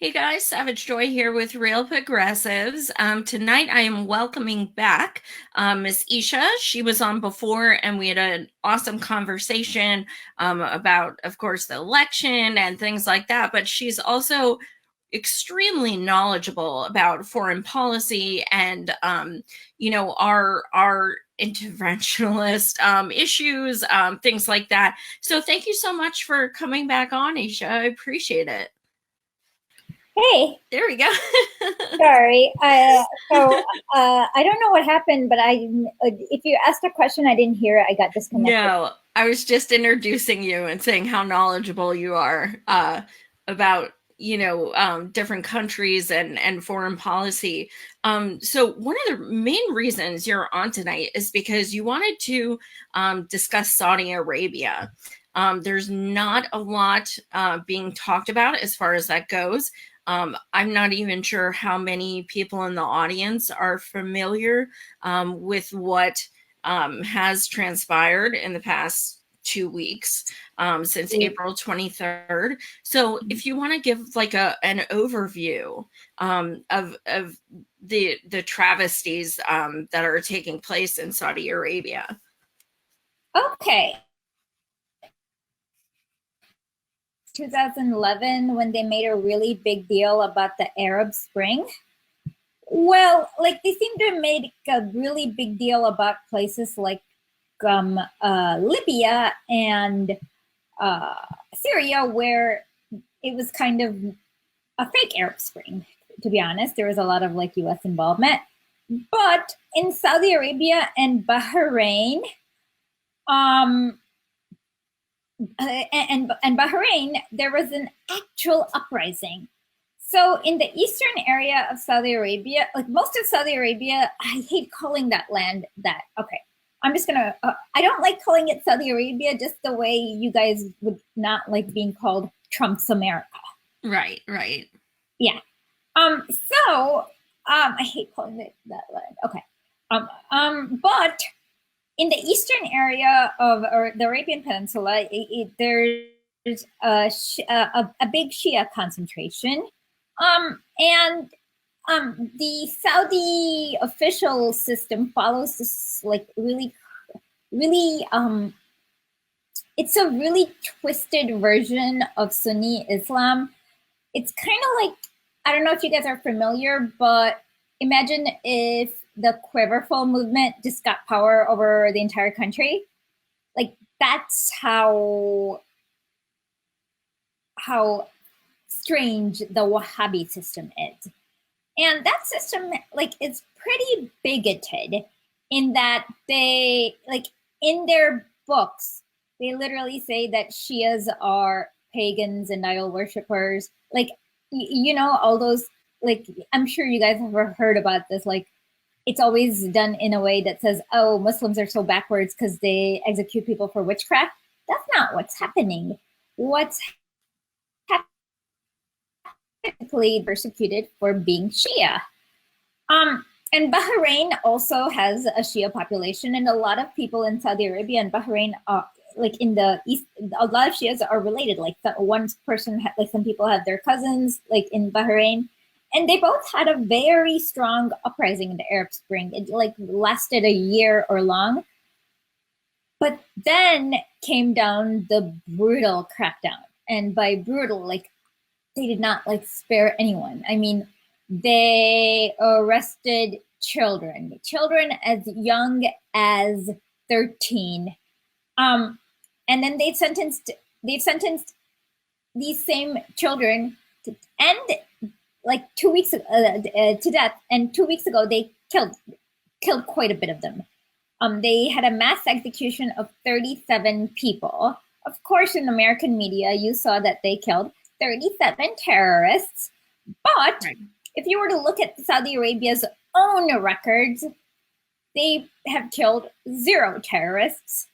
Hey guys, Savage Joy here with Real Progressives. Tonight I am welcoming back Miss Esha. She was on before and we had an awesome conversation about, of course, the election and things like that. But she's also extremely knowledgeable about foreign policy and, our interventionist issues, things like that. So thank you so much for coming back on, Esha. I appreciate it. Hey, There we go. sorry. I don't know what happened, but if you asked a question, I didn't hear it. I got disconnected. No, I was just introducing you and saying how knowledgeable you are about different countries and foreign policy. So one of the main reasons you're on tonight is because you wanted to discuss Saudi Arabia. There's not a lot being talked about as far as that goes. I'm not even sure how many people in the audience are familiar with what has transpired in the past 2 weeks since April 23rd. So if you want to give like an overview of the travesties that are taking place in Saudi Arabia. Okay. 2011, when they made a really big deal about the Arab Spring. Well, like they seem to make a really big deal about places like Libya and uh, Syria, where it was kind of a fake Arab Spring. To be honest, there was a lot of like U.S. involvement, but in Saudi Arabia and Bahrain, um, and Bahrain, there was an actual uprising. So in the eastern area of Saudi Arabia, like most of Saudi Arabia, I hate calling that land that. Okay, I'm just gonna. I don't like calling it Saudi Arabia, just the way you guys would not like being called Trump's America. Right, right. Yeah. I hate calling it that land. Okay. But in the eastern area of or the Arabian Peninsula, there's a big Shia concentration, and the Saudi official system follows this like really it's a really twisted version of Sunni Islam. It's kind of like, I don't know if you guys are familiar, but imagine if the Quiverful movement just got power over the entire country. Like that's how strange the Wahhabi system is. And that system like is pretty bigoted in that they like in their books they literally say that Shias are pagans and idol worshippers. Like all those, like I'm sure you guys have heard about this, like it's always done in a way that says, oh, Muslims are so backwards because they execute people for witchcraft. That's not what's happening. What's happening persecuted for being Shia. Um, and Bahrain also has a Shia population, and a lot of people in Saudi Arabia and Bahrain are like in the east. A lot of Shias are related. Like one person, like some people have their cousins, like in Bahrain, and they both had a very strong uprising in the Arab Spring. It like lasted a year or long, but then came down the brutal crackdown, and by brutal, like they did not like spare anyone. I mean, they arrested children as young as 13. Um, and then they've sentenced these same children to end like 2 weeks to death. And 2 weeks ago, they killed quite a bit of them. They had a mass execution of 37 people. Of course, in American media, you saw that they killed 37 terrorists. But Right. if you were to look at Saudi Arabia's own records, they have killed 0 terrorists,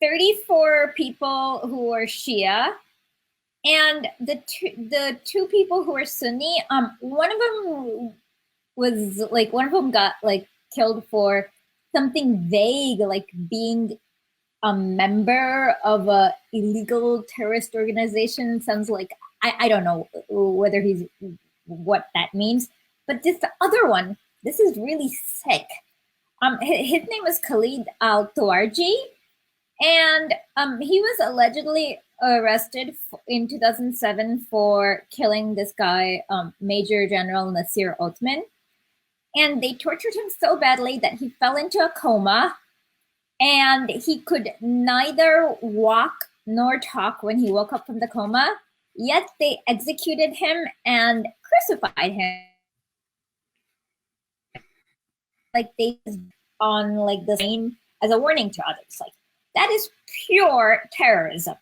34 people who are Shia, and the two people who are Sunni. One of them got like killed for something vague, like being a member of a illegal terrorist organization. Sounds like I don't know whether he's what that means. But this the other one, this is really sick. His name was Khalid Al Tuarji, and he was allegedly arrested in 2007 for killing this guy, Major General Nasir Othman. And they tortured him so badly that he fell into a coma, and he could neither walk nor talk when he woke up from the coma. Yet they executed him and crucified him. Like they on like the scene as a warning to others. Like that is pure terrorism.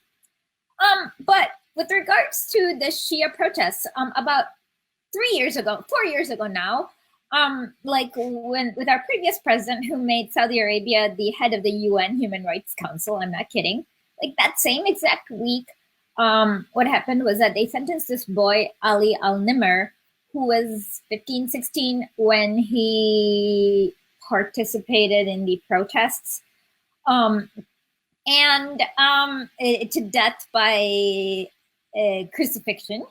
But with regards to the Shia protests, about 3 years ago, 4 years ago now, like when with our previous president who made Saudi Arabia the head of the UN Human Rights Council, I'm not kidding. Like that same exact week, what happened was that they sentenced this boy, Ali Al-Nimr, who was 15, 16 when he participated in the protests, and to death by crucifixion.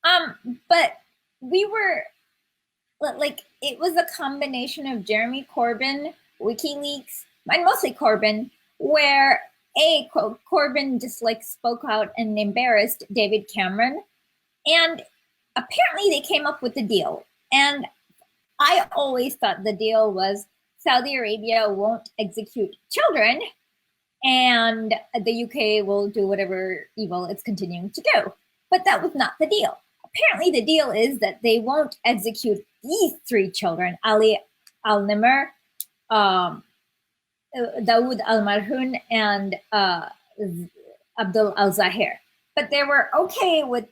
But we were like, it was a combination of Jeremy Corbyn, WikiLeaks, and mostly Corbyn, where Corbyn just like spoke out and embarrassed David Cameron, and apparently they came up with the deal. And I always thought the deal was Saudi Arabia won't execute children, and the UK will do whatever evil it's continuing to do. But that was not the deal. Apparently, the deal is that they won't execute these three children, Ali Al-Nimr, Dawood Al-Marhoun, and Abdul Al-Zahir. But they were okay with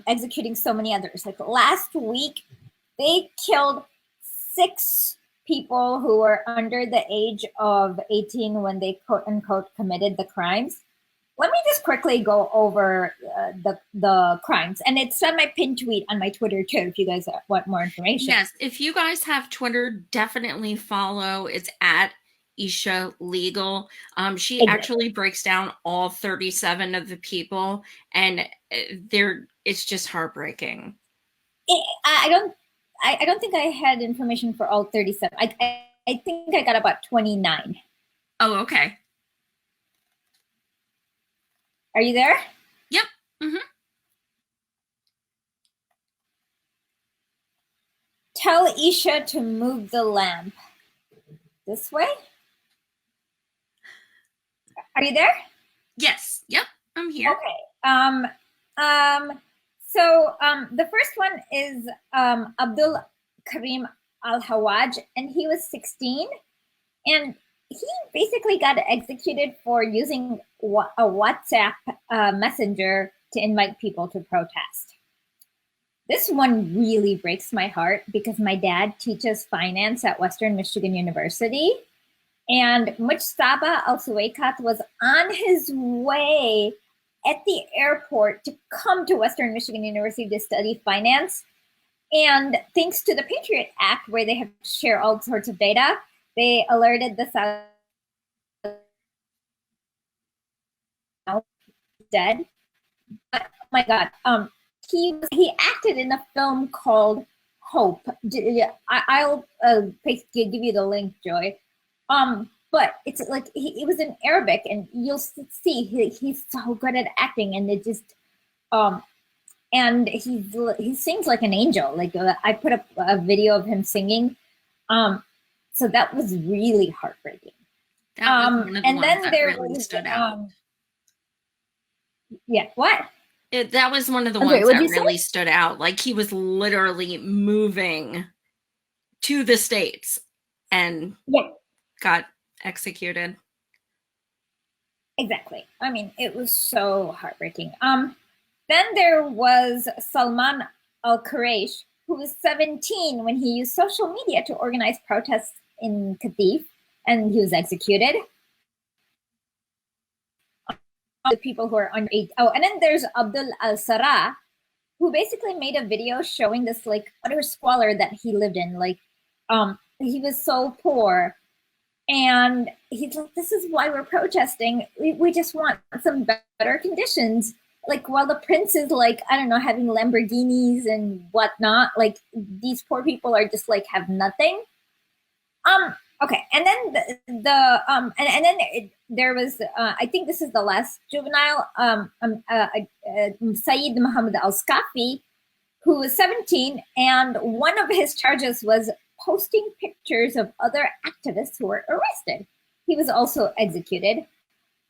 executing so many others. Like last week, they killed 6 people who were under the age of 18 when they quote unquote committed the crimes. Let me just quickly go over the crimes. And it's on my pinned tweet on my Twitter too, if you guys want more information. Yes, if you guys have Twitter, definitely follow. It's at Esha Legal. She actually breaks down all 37 of the people, and it's just heartbreaking. I don't think I had information for all 37. I think I got about 29. Oh, okay. Are you there? Yep. Mm-hmm. Tell Esha to move the lamp. This way? Are you there? Yes. Yep. I'm here. Okay. So the first one is Abdul Karim Al-Hawaj, and he was 16, and he basically got executed for using a WhatsApp messenger to invite people to protest. This one really breaks my heart because my dad teaches finance at Western Michigan University, and Mujtaba Al-Suwaikat was on his way at the airport to come to Western Michigan University to study finance. And thanks to the Patriot Act, where they have to share all sorts of data, they alerted the South dead. But oh my God, he acted in a film called Hope. I'll give you the link, Joy. But it's like it was in Arabic, and you'll see he's so good at acting, and it just and he sings like an angel. Like I put up a video of him singing, so that was really heartbreaking. That was one of the ones that really stood out. Yeah, what? That was one of the ones that really stood out. Like he was literally moving to the States and got executed. Exactly. I mean, it was so heartbreaking. Then there was Salman Al-Quraish, who was 17 when he used social media to organize protests in Qatif, and he was executed. The people who are under 8. Oh, and then there's Abdul Al-Sarah, who basically made a video showing this like utter squalor that he lived in. Like, he was so poor. And he's like, this is why we're protesting. We just want some better conditions. like while the prince is like, I don't know, having Lamborghinis and whatnot, like these poor people are just like have nothing. Okay, and then and then there was I think this is the last juvenile Saeed Muhammad Al Skafi, who was 17, and one of his charges was posting pictures of other activists who were arrested. He was also executed.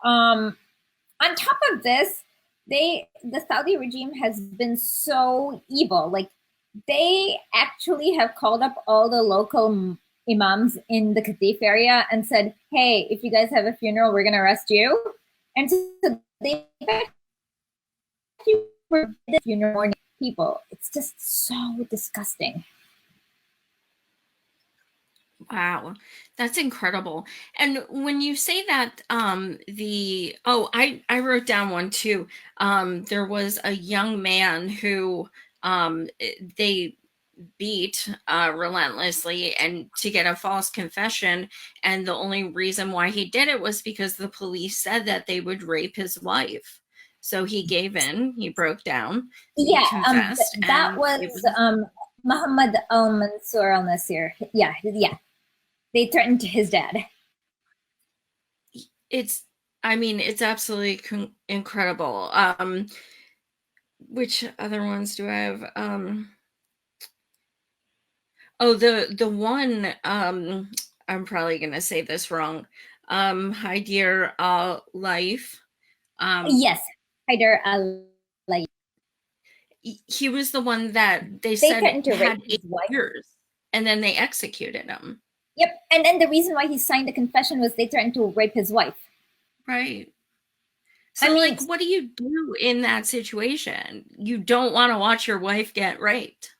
Um, on top of this, the Saudi regime has been so evil. Like they actually have called up all the local imams in the Qatif area and said, "Hey, if you guys have a funeral, we're gonna arrest you." And so they forbid the funeral people. It's just so disgusting. Wow, that's incredible. And when you say that, the oh, I wrote down one too. There was a young man who they beat relentlessly and to get a false confession, and the only reason why he did it was because the police said that they would rape his wife. So he gave in, he broke down, he Yeah, confessed, that and was it was Muhammad Al Mansur Al Nasir. Yeah, yeah. They threatened his dad. it's I mean, it's absolutely incredible. Which other ones do I have? Oh, the one, I'm probably gonna say this wrong. Hi dear life. Um, Yes, Haider Al. he was the one that they They said threatened to had rape his eight wife. years, and then they executed him. Yep, and then the reason why he signed the confession was they threatened to rape his wife. Right. I So, mean, like, what do you do in that situation? You don't want to watch your wife get raped,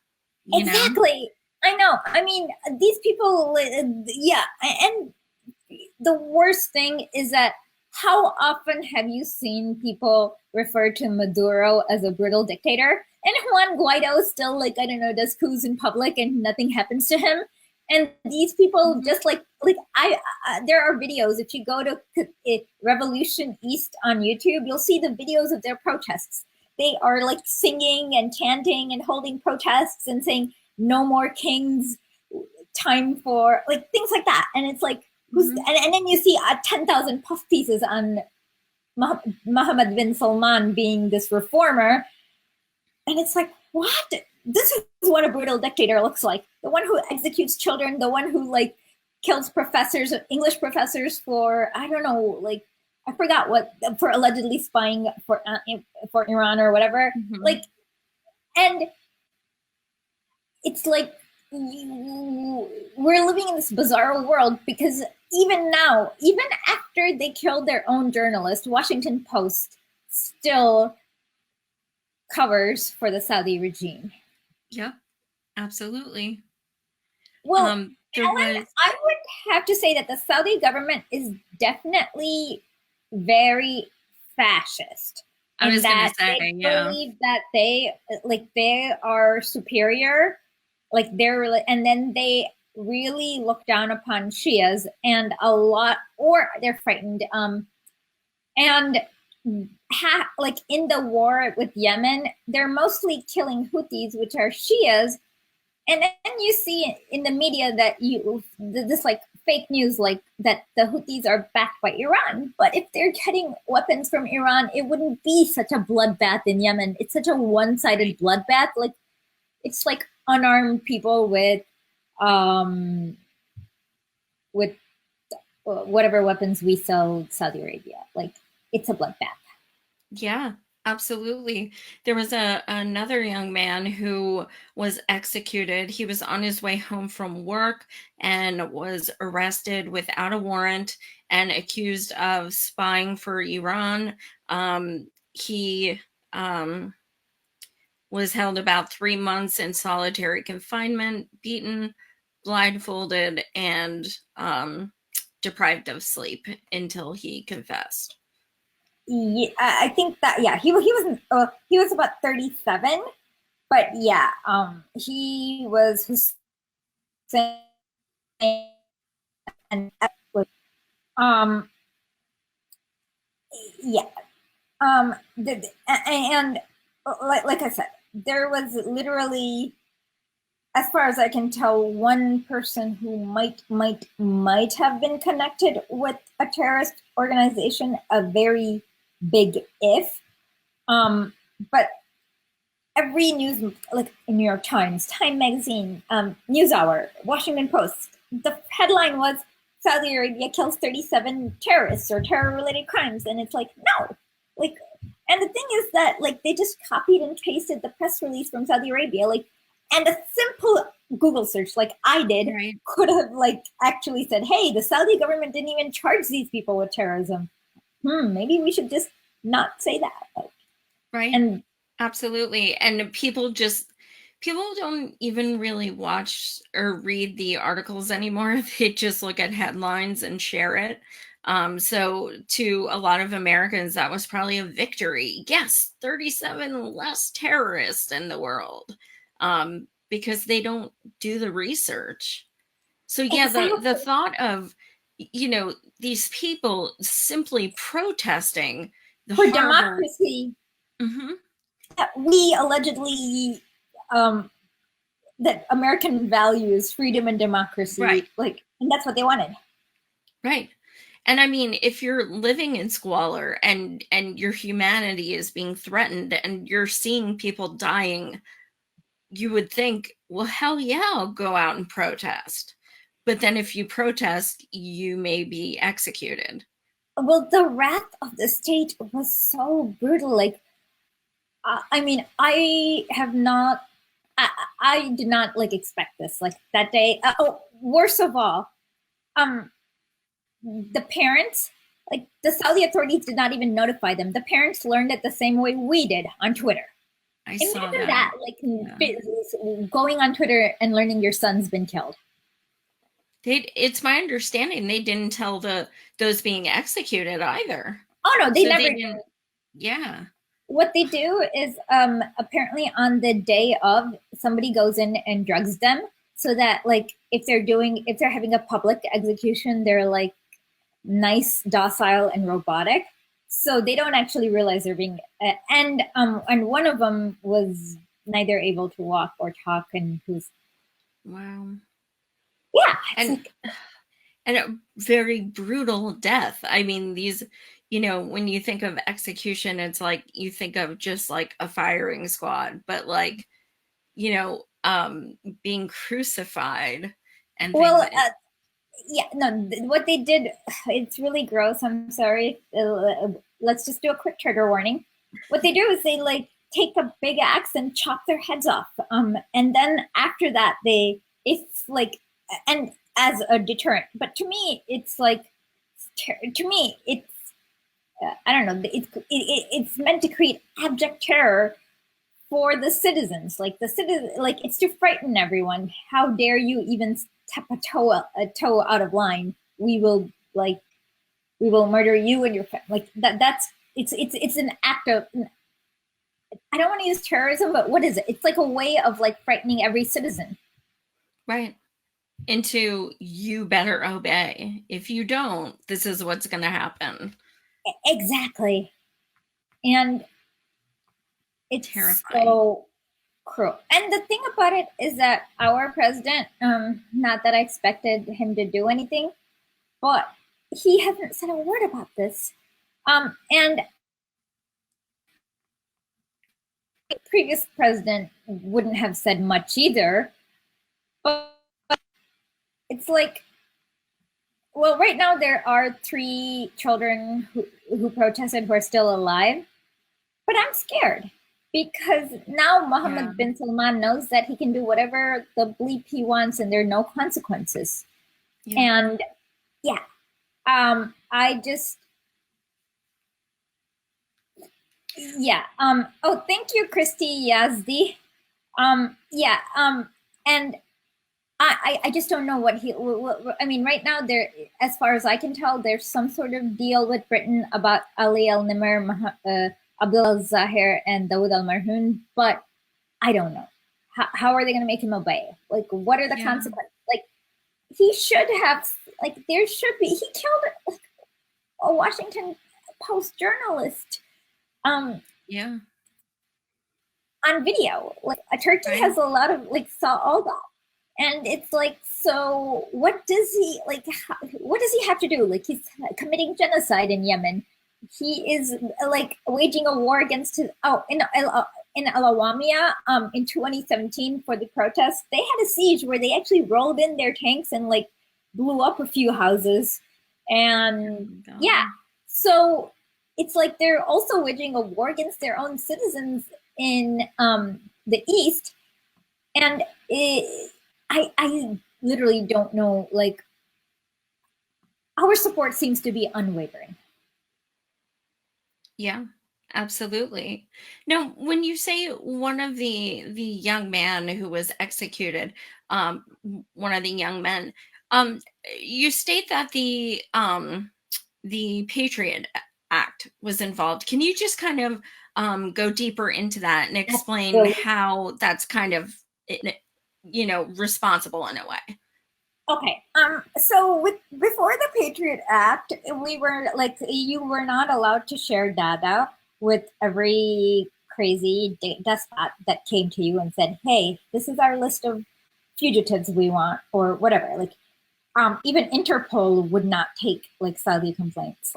you know? exactly. I know. I mean, these people, yeah. And the worst thing is that how often have you seen people refer to Maduro as a brutal dictator? And Juan Guaido still, like, I don't know, does coups in public and nothing happens to him. And these people Mhm. just there are videos. If you go to Revolution East on YouTube, you'll see the videos of their protests. They are like singing and chanting and holding protests and saying, no more kings, time for like things like that. And it's like, Mhm. and then you see 10,000 puff pieces on Mohammed bin Salman being this reformer, and it's like, what? This is what a brutal dictator looks like. The one who executes children, the one who like kills professors, English professors for I don't know, like I forgot what for allegedly spying for Iran or whatever. Mhm. Like, and it's like we're living in this bizarre world because even now, even after they killed their own journalist, Washington Post still covers for the Saudi regime. Yep, absolutely. Well, There Ellen, was I would have to say that the Saudi government is definitely very fascist I in was gonna that say, they yeah. believe that they are superior, like and then they really look down upon Shias and a lot, or they're frightened. And like in the war with Yemen, they're mostly killing Houthis, which are Shias, and then you see in the media that this like fake news like that the Houthis are backed by Iran. But if they're getting weapons from Iran, it wouldn't be such a bloodbath in Yemen. It's such a one-sided Right. bloodbath. Like it's like unarmed people um with whatever weapons we sell Saudi Arabia. Like it's a bloodbath. Yeah, absolutely. There was another young man who was executed. He was on his way home from work and was arrested without a warrant and accused of spying for Iran. He was held about 3 months in solitary confinement, beaten, blindfolded, and deprived of sleep until he confessed. Yeah, I think that yeah he was about 37, but yeah he was Hussein and um yeah And like I said, there was literally, as far as I can tell, one person who might have been connected with a terrorist organization. A very big if. Um, but every news, like New York Times, Time Magazine, NewsHour, Washington Post, the headline was Saudi Arabia kills 37 terrorists or terror-related crimes, and it's like no, like, and the thing is that like they just copied and pasted the press release from Saudi Arabia, like, and a simple Google search like I did Right. could have like actually said, hey, the Saudi government didn't even charge these people with terrorism. Maybe we should just not say that. Like, Right. and Absolutely. And people don't even really watch or read the articles anymore. They just look at headlines and share it. So to a lot of Americans, that was probably a victory. Yes, 37 less terrorists in the world. Because they don't do the research. So yeah, the exactly thought of, these people simply protesting the for horrible. democracy Hmm. that we allegedly um, that American values freedom and democracy, Right. like, and that's what they wanted. Right. And I mean, if you're living in squalor and your humanity is being threatened and you're seeing people dying, you would think, well, hell yeah, I'll go out and protest. But then if you protest, you may be executed. Well, the wrath of the state was so brutal. Like, I mean, I have not, I did not like expect this. Like that day. Oh, worst of all, um, the parents, like the Saudi authorities, did not even notify them. The parents learned it the same way we did on Twitter. I saw Imagine that. that, Yeah. like going on Twitter and learning your son's been killed. It's my understanding they didn't tell those being executed either. Oh no, they So never they did. didn't. Yeah. What they do is apparently on the day of, somebody goes in and drugs them, so that like if they're having a public execution, they're like nice, docile, and robotic. So they don't actually realize they're being and one of them was neither able to walk or talk, and who's Wow. yeah, it's And like and a very brutal death. I mean, when you think of execution, it's like you think of just like a firing squad, but like, being crucified and things. well, yeah, no, what they did, it's really gross. I'm sorry. Let's just do a quick trigger warning. What they do is they like take a big axe and chop their heads off. And then after that, it's like, and as a deterrent. But to me, it's like, to me, it's, I don't know, it's meant to create abject terror for the citizens. Like the citizen, like it's to frighten everyone. How dare you even step a toe out of line? We will like we will murder you and your family. Like that. That's it's an act of. I don't want to use terrorism, but what is it? It's like a way of like frightening every citizen. Right. Into you better obey. If you don't, this is what's going to happen. Exactly, and it's Terrifying. so cruel. And the thing about it is that our president, not that I expected him to do anything, but he hasn't said a word about this. And the previous president wouldn't have said much either. But it's like, well, right now there are 3 children who protested who are still alive, but I'm scared because now Yeah. Mohammed bin Salman knows that he can do whatever the bleep he wants and there are no consequences. Yeah. And yeah, I just yeah. Oh, thank you, Christy Yazdi. Yeah. And I just don't know what he. I mean, right now there, as far as I can tell, there's some sort of deal with Britain about Ali Al Nimr, Abdul Al Zahir, and Dawood Al Marhoon, but I don't know. How are they going to make him obey? Like, what are the Yeah. consequences? Like, he should have. Like, there should be. He killed like, a Washington Post journalist. um, Yeah. on video. Like Turkey Right. has a lot of like saw all that, and it's like, so what does he like? What does he have to do? Like he's committing genocide in Yemen. He is like waging a war against his in Alawamia in 2017 for the protests. They had a siege where they actually rolled in their tanks and like blew up a few houses, Oh and my yeah, God. so it's like they're also waging a war against their own citizens in the East, and I literally don't know. Like our support seems to be unwavering. Yeah, absolutely. Now, when you say one of the young man who was executed, one of the young men, um, you state that the Patriot Act was involved. Can you just kind of go deeper into that and explain Absolutely. how that's kind of, responsible in a way? Okay. So with before the Patriot Act, we were like you were not allowed to share data with every crazy despot that came to you and said, "Hey, this is our list of fugitives we want," or whatever. Like, even Interpol would not take like Saudi complaints.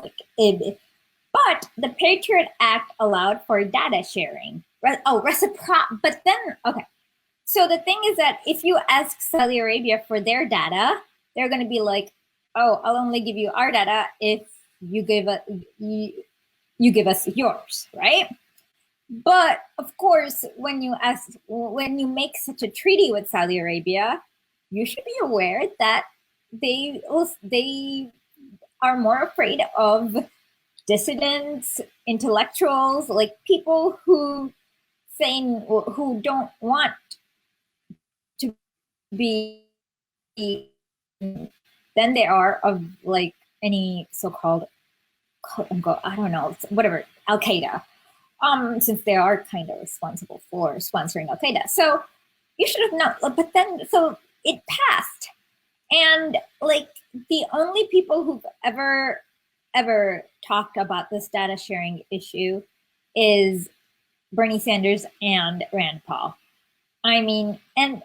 But the Patriot Act allowed for data sharing. Reciprocity. But then, okay. So the thing is that if you ask Saudi Arabia for their data, they're going to be like, "Oh, I'll only give you our data if you give us you give us yours, right?" But of course, when you make such a treaty with Saudi Arabia, you should be aware that they are more afraid of dissidents, intellectuals, like people who saying who don't want to be than they are of like any so-called quote unquote, I don't know, whatever, Al Qaeda. Since they are kind of responsible for sponsoring Al Qaeda. So you should have known. But then, so it passed, and like the only people who've ever talked about this data sharing issue is Bernie Sanders and Rand Paul. I mean, and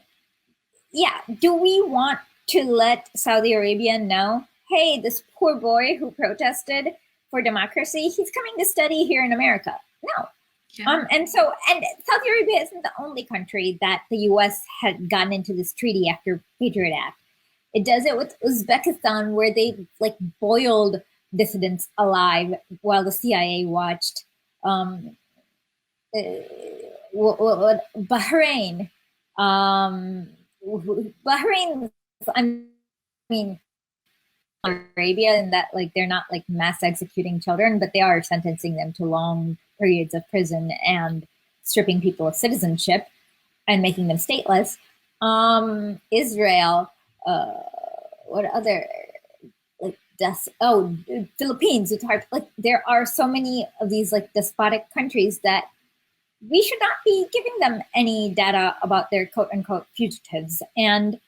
yeah, do we want to let Saudi Arabia know, hey, this poor boy who protested for democracy, he's coming to study here in America? No. Yeah. And Saudi Arabia isn't the only country that the U.S. had gotten into this treaty after Patriot Act. It does it with Uzbekistan, where they like boiled dissidents alive while the CIA watched. Bahrain, um, Bahrain. I mean, Arabia, in that like they're not like mass executing children, but they are sentencing them to long periods of prison and stripping people of citizenship and making them stateless. Israel, uh, what other like Philippines. It's hard. Like there are so many of these like despotic countries that we should not be giving them any data about their quote unquote fugitives, and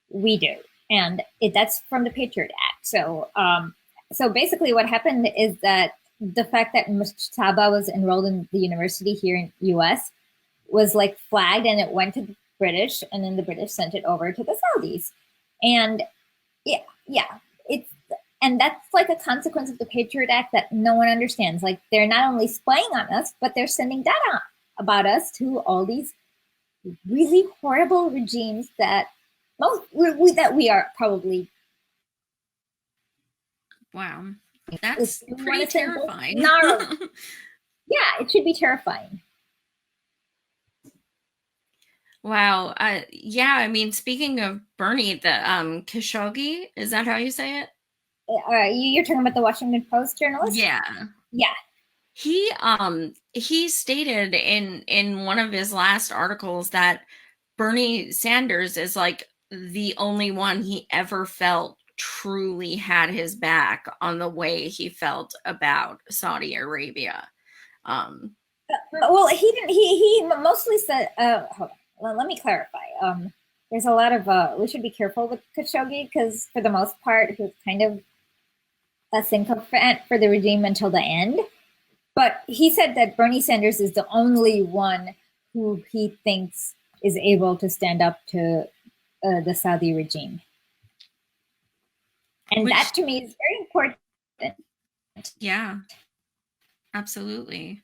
we do, and that's from the Patriot Act. So basically, what happened is that the fact that Mustaba was enrolled in the university here in U.S. was like flagged, and it went to the British, and then the British sent it over to the Saudis, and yeah, yeah, it's and that's like a consequence of the Patriot Act that no one understands. Like they're not only spying on us, but they're sending data about us to all these really horrible regimes that that we are probably, Wow. if That's we want pretty to say both terrifying. narrow. Yeah, it should be terrifying. Wow. Yeah, I mean, speaking of Bernie, the Khashoggi, is that how you say it? You're talking about the Washington Post journalist? Yeah. Yeah. He stated in one of his last articles that Bernie Sanders is like the only one he ever felt truly had his back on the way he felt about Saudi Arabia. Um, Well, he didn't. He mostly said. Hold on. Well, let me clarify. There's a lot of. We should be careful with Khashoggi because, for the most part, he was kind of a sycophant for the regime until the end. But he said that Bernie Sanders is the only one who he thinks is able to stand up to the Saudi regime. And that Which, to me is very important. yeah, absolutely.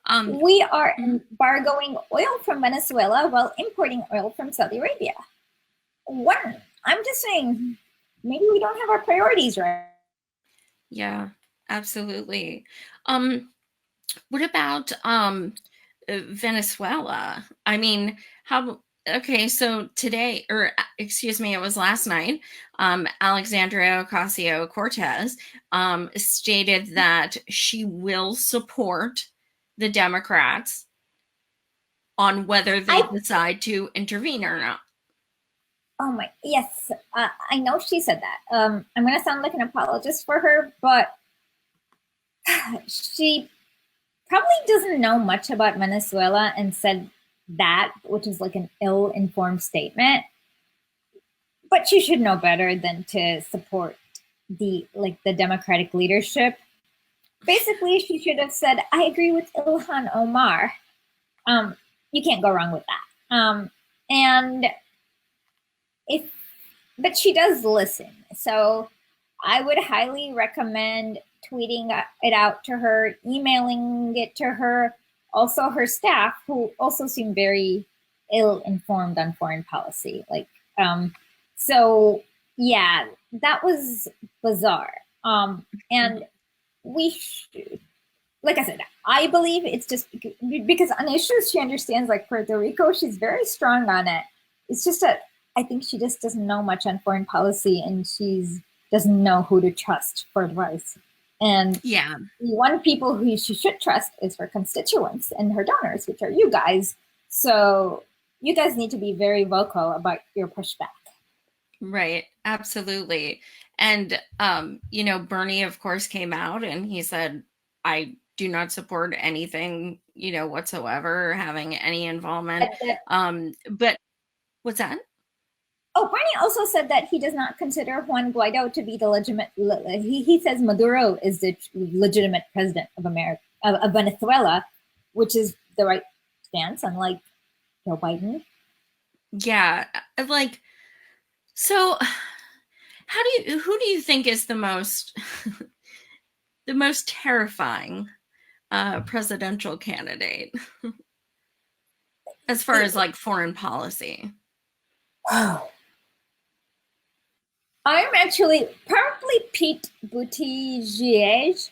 Um, We are mhm. embargoing oil from Venezuela while importing oil from Saudi Arabia. One, I'm just saying, maybe we don't have our priorities right. Yeah, absolutely. Um, what about Venezuela? I mean, how okay, so today, or excuse me, it was last night, Alexandria Ocasio-Cortez stated that she will support the Democrats on whether they I decide to intervene or not. Oh my, yes, I know she said that. I'm gonna sound like an apologist for her, but she probably doesn't know much about Venezuela and said that, which is like an ill-informed statement. But she should know better than to support the Democratic leadership. Basically, she should have said, "I agree with Ilhan Omar." Um, you can't go wrong with that. And if but she does listen. So I would highly recommend tweeting it out to her, emailing it to her, also her staff, who also seem very ill informed on foreign policy. So yeah, that was bizarre. And we, like I said, I believe it's just because on issues she understands, like Puerto Rico, she's very strong on it. It's just that I think she just doesn't know much on foreign policy, and she's doesn't know who to trust for advice. And Yeah, the one people who she should trust is her constituents and her donors, which are you guys. So you guys need to be very vocal about your pushback. right. Absolutely. And Bernie of course came out and he said, I do not support anything, whatsoever having any involvement. But what's that? Oh, Barney also said that he does not consider Juan Guaido to be the legitimate. He says Maduro is the legitimate president of America, of Venezuela, which is the right stance, unlike Joe Biden. Yeah, like so who do you think is the most the most terrifying presidential candidate as far as like foreign policy? I'm actually probably Pete Buttigieg,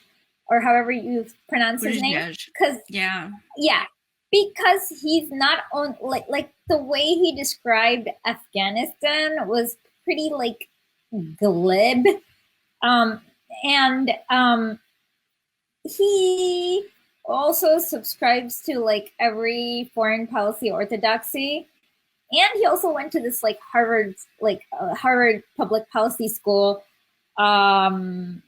or however you pronounce his name, Buttigieg. because Yeah. yeah, because he's not on like the way he described Afghanistan was pretty like glib. Um, and he also subscribes to like every foreign policy orthodoxy, and he also went to this like Harvard public policy school. Um,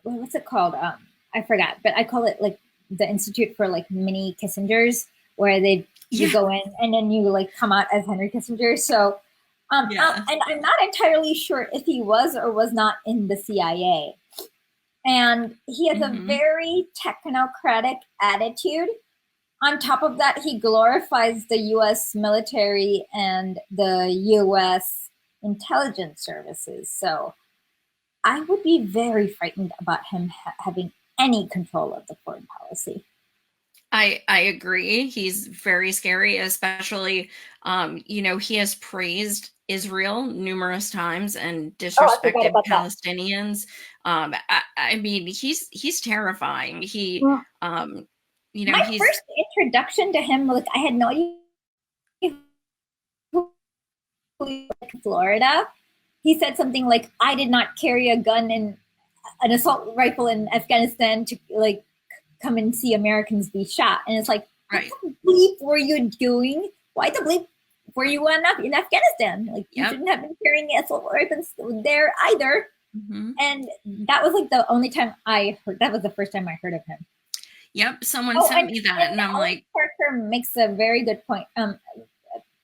what's it called? I forgot, but I call it like the Institute for like mini Kissingers, where they you Yeah. go in and then you like come out as Henry Kissinger. So, Yeah. and I'm not entirely sure if he was or was not in the CIA. And he has a Hmm. very technocratic attitude. On top of that, he glorifies the US military and the US intelligence services. So I would be very frightened about him having any control of the foreign policy. I agree. He's very scary, especially he has praised Israel numerous times and Oh, I forgot disrespected about that. Palestinians. I mean, he's terrifying. He Well, my he's first introduction to him, like I had no idea who Florida. He said something like, "I did not carry a gun and an assault rifle in Afghanistan to like come and see Americans be shot." And it's like, what right. the bleep were you doing? Why the bleep were you in Afghanistan? Like you Yep. shouldn't have been carrying assault rifles there either. Hmm. And that was like the only time I heard. That was the first time I heard of him. Yep. Someone Oh, sent me that, and and I'm Alan like, Parker makes a very good point.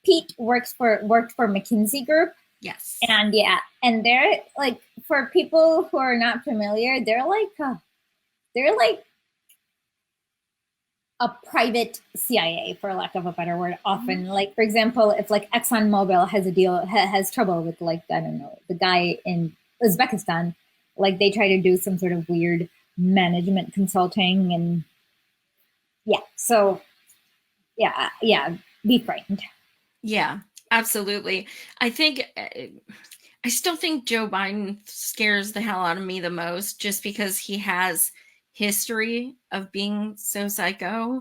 Pete worked for McKinsey Group, yes. and yeah, and they're like for people who are not familiar, they're like they're like a private CIA, for lack of a better word. Often, like for example, if like ExxonMobil has a deal has trouble with like I don't know the guy in Uzbekistan, like they try to do some sort of weird management consulting, and yeah, so yeah, be frightened. Yeah, absolutely. I think I still think Joe Biden scares the hell out of me the most just because he has history of being so psycho.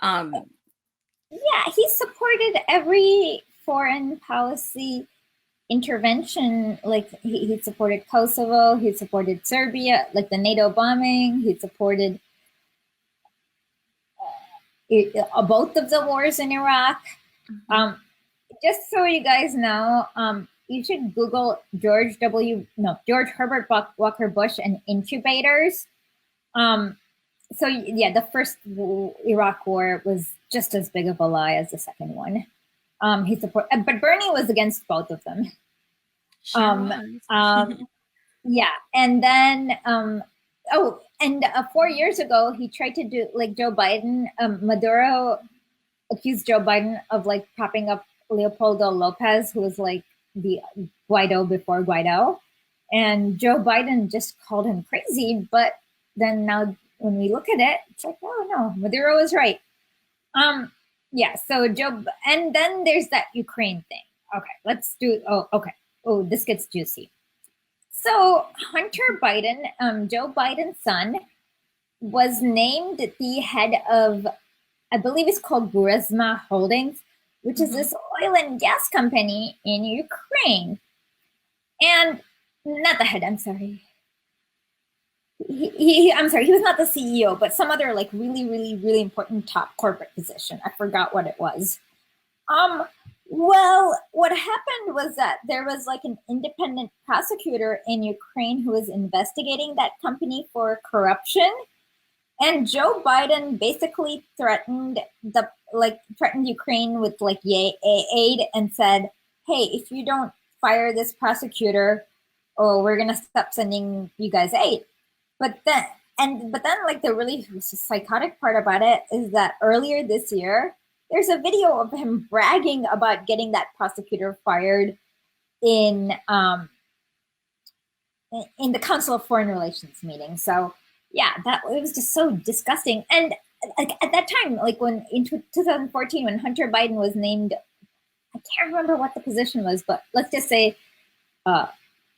Um, Yeah, he supported every foreign policy intervention. Like he supported Kosovo, he supported Serbia, like the NATO bombing, he supported both of the wars in Iraq. Um, just so you guys know, you should Google George Herbert Walker Bush and incubators. Um, so yeah, the first Iraq war was just as big of a lie as the second one. But Bernie was against both of them. sure Um, was. um, yeah, and then oh, and 4 years ago, he tried to do like Joe Biden. Maduro accused Joe Biden of like propping up Leopoldo Lopez, who was like the Guaido before Guaido, and Joe Biden just called him crazy. But then now, when we look at it, it's like, oh no, Maduro was right. Um, yeah. So and then there's that Ukraine thing. Okay, let's do. Oh, okay. Oh, this gets juicy. So Hunter Biden, Joe Biden's son, was named the head of, I believe it's called Burisma Holdings, which is Mhm. this oil and gas company in Ukraine. And not the head, I'm sorry. I'm sorry, he was not the CEO, but some other like really, really, really important top corporate position. I forgot what it was. Um, well, what happened was that there was like an independent prosecutor in Ukraine who was investigating that company for corruption. And Joe Biden basically threatened Ukraine with like aid and said, "Hey, if you don't fire this prosecutor, oh, we're gonna stop sending you guys aid." But then like the really psychotic part about it is that earlier this year, there's a video of him bragging about getting that prosecutor fired in um in the Council of Foreign Relations meeting. So yeah, that it was just so disgusting. And like at that time, like when in 2014, when Hunter Biden was named, I can't remember what the position was, but let's just say uh,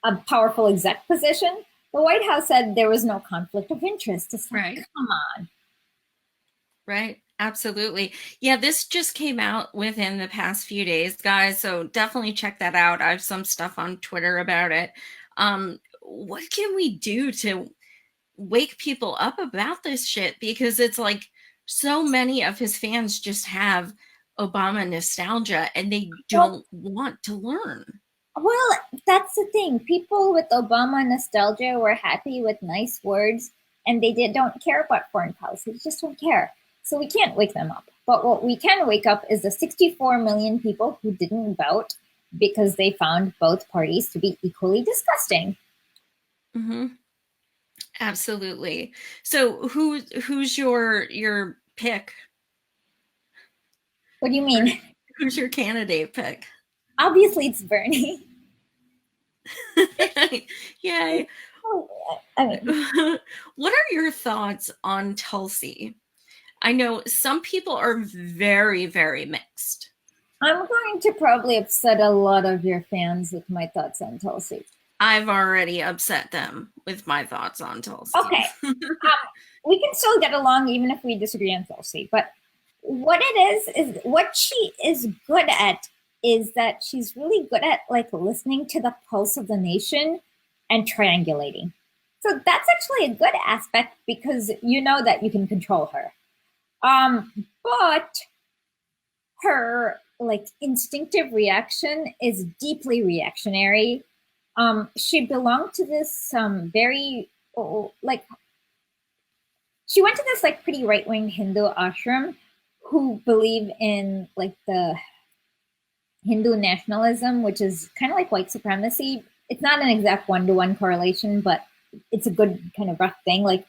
a powerful exec position. The White House said there was no conflict of interest. It's like, Right. come on. Right. Absolutely. Yeah, this just came out within the past few days, guys. So definitely check that out. I have some stuff on Twitter about it. What can we do to wake people up about this shit? Because it's like so many of his fans just have Obama nostalgia and they Well, don't want to learn. well, that's the thing. People with Obama nostalgia were happy with nice words, and don't care about foreign policy. They just don't care. So we can't wake them up. But what we can wake up is the 64 million people who didn't vote because they found both parties to be equally disgusting. Hmm. Absolutely. So who's your pick, What do you or mean? who's your candidate pick? Obviously, it's Bernie. Yay. I mean, What are your thoughts on Tulsi? I know some people are very, very mixed. I'm going to probably upset a lot of your fans with my thoughts on Tulsi. I've already upset them with my thoughts on Tulsi. Okay, we can still get along even if we disagree on Tulsi. But what it is what she is good at is that she's really good at like listening to the pulse of the nation and triangulating. So that's actually a good aspect because you know that you can control her. But her like instinctive reaction is deeply reactionary. She belonged to this very like she went to this like pretty right wing Hindu ashram who believe in like the Hindu nationalism, which is kind of like white supremacy. It's not an exact one to one correlation, but it's a good kind of rough thing. Like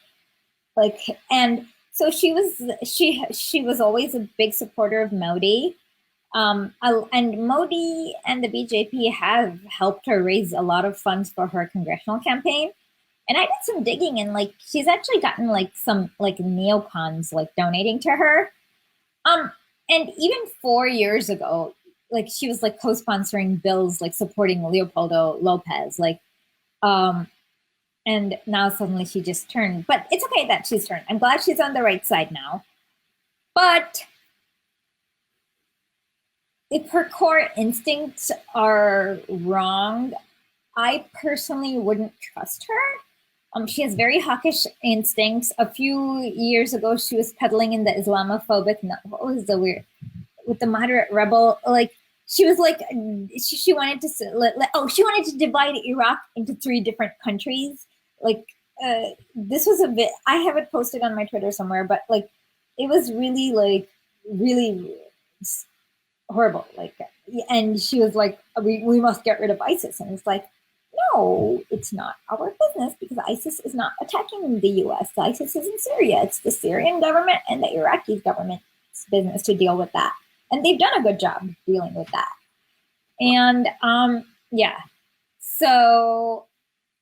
Like, and so she was always a big supporter of Modi. And Modi and the BJP have helped her raise a lot of funds for her congressional campaign. And I did some digging, and like she's actually gotten like some like neocons like donating to her. Um, and even 4 years ago, like she was like co-sponsoring bills like supporting Leopoldo Lopez, like um, and now suddenly she just turned. But it's okay that she's turned. I'm glad she's on the right side now. But if her core instincts are wrong, I personally wouldn't trust her. She has very hawkish instincts. A few years ago, she was peddling in the Islamophobic. What was the weird with the moderate rebel? Like she was like she wanted to she wanted to divide Iraq into three different countries. Like this was a bit. I have it posted on my Twitter somewhere, but like it was really like really horrible. Like, and she was like, we must get rid of ISIS. And it's like, no, it's not our business because ISIS is not attacking the US. ISIS is in Syria. It's the Syrian government and the Iraqi government's business to deal with that. And they've done a good job dealing with that. And yeah, so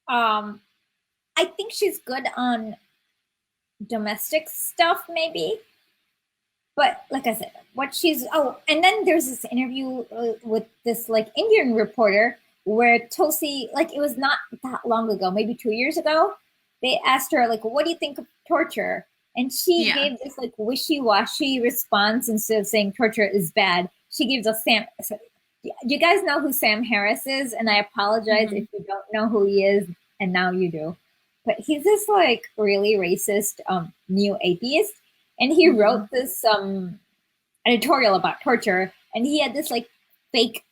I think she's good on domestic stuff, maybe. But like I said, what she's and then there's this interview with this like Indian reporter where Tulsi, like it was not that long ago, maybe 2 years ago, they asked her like, "What do you think of torture?" And she Yeah. gave this like wishy-washy response instead of saying torture is bad. She gives a Sam. So, do you guys know who Sam Harris is? And I apologize Mm-hmm. if you don't know who he is, and now you do. But he's this like really racist new atheist, and he Mm-hmm. wrote this editorial about torture, and he had this like fake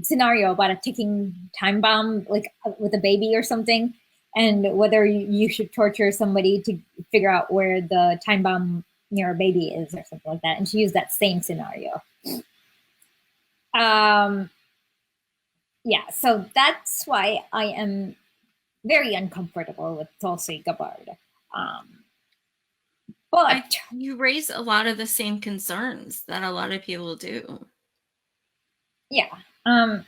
scenario about a ticking time bomb, like with a baby or something, and whether you should torture somebody to figure out where the time bomb near a baby is or something like that. And she used that same scenario. Um, yeah, so that's why I am very uncomfortable with Tulsi Gabbard. Um, I but You raise a lot of the same concerns that a lot of people do. yeah, um,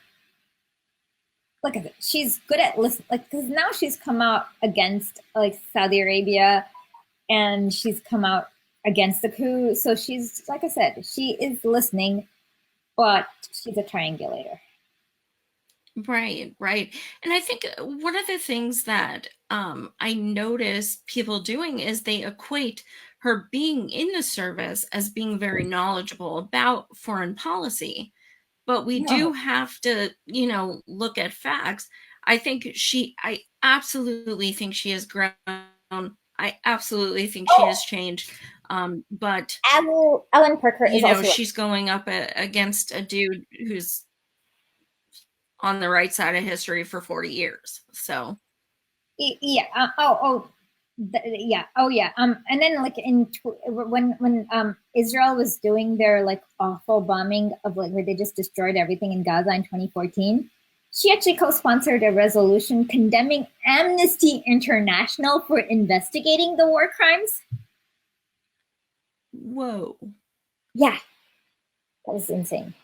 like I said, she's good at listen. Like because now she's come out against like Saudi Arabia, and she's come out against the coup. So she's like I said, she is listening, but she's a triangulator. Right, right. And I think one of the things that I notice people doing is they equate her being in the service as being very knowledgeable about foreign policy. But we do No. have to, look at facts. I absolutely think she has grown. I absolutely think she has Oh, changed. But, Alan Parker is also she's going up against a dude who's on the right side of history for 40 years. So, yeah. Yeah. Oh yeah. And then like when Israel was doing their like awful bombing of like where they just destroyed everything in Gaza in 2014, she actually co-sponsored a resolution condemning Amnesty International for investigating the war crimes. whoa. Yeah, that was insane.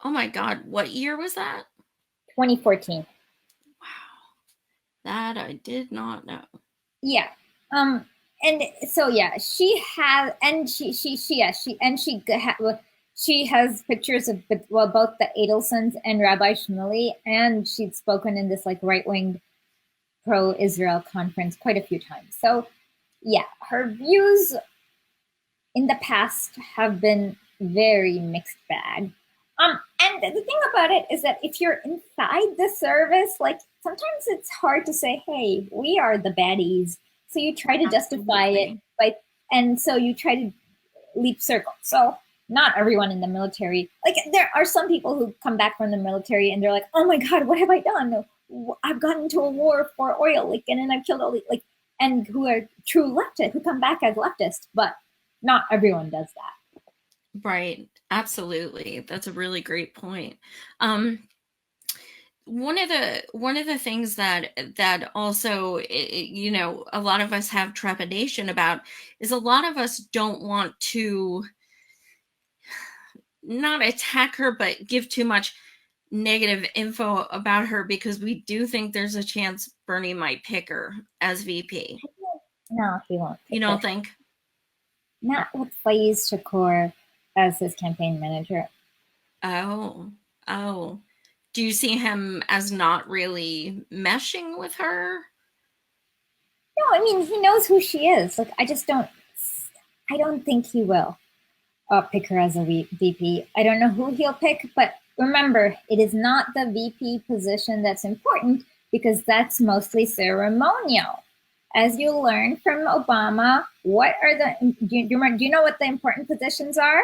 Oh my God. What year was that? 2014. Wow. That I did not know. Yeah. Um. And so yeah, she has, and she yeah she has pictures of well both the Adelsons and Rabbi Shmuley, and she'd spoken in this like right wing pro Israel conference quite a few times. So yeah, her views in the past have been very mixed bag. And the thing about it is that if you're inside the service, like sometimes it's hard to say, "Hey, we are the baddies." So you try to justify it Absolutely. by, and so you try to leap circles. So not everyone in the military, like there are some people who come back from the military and they're like, "Oh my God, what have I done? I've gotten into a war for oil, like, and then I've killed all the like," and who are true leftists who come back as leftists, but not everyone does that. Right. Absolutely. That's a really great point. Um, one of the things that also a lot of us have trepidation about is a lot of us don't want to not attack her but give too much negative info about her because we do think there's a chance Bernie might pick her as VP. No, he won't You pick don't her. think? Not with Faiz Shakur as his campaign manager. Oh, oh. Do you see him as not really meshing with her? No, I mean he knows who she is. Like I just don't. I don't think he will pick her as a VP. I don't know who he'll pick, but remember, it is not the VP position that's important because that's mostly ceremonial. As you learned from Obama, what are do you know what the important positions are?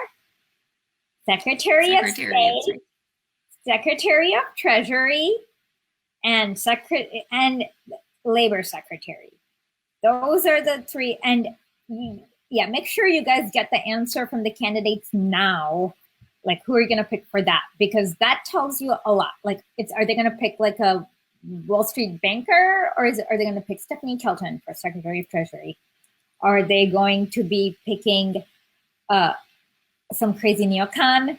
Secretary of Secretary of State, State. Secretary of Treasury, and and Labor Secretary. Those are the three. And yeah, make sure you guys get the answer from the candidates now. Like, who are you going to pick for that? Because that tells you a lot. Like, are they going to pick like a Wall Street banker, or are they going to pick Stephanie Kelton for Secretary of Treasury? Are they going to be picking some crazy neocon,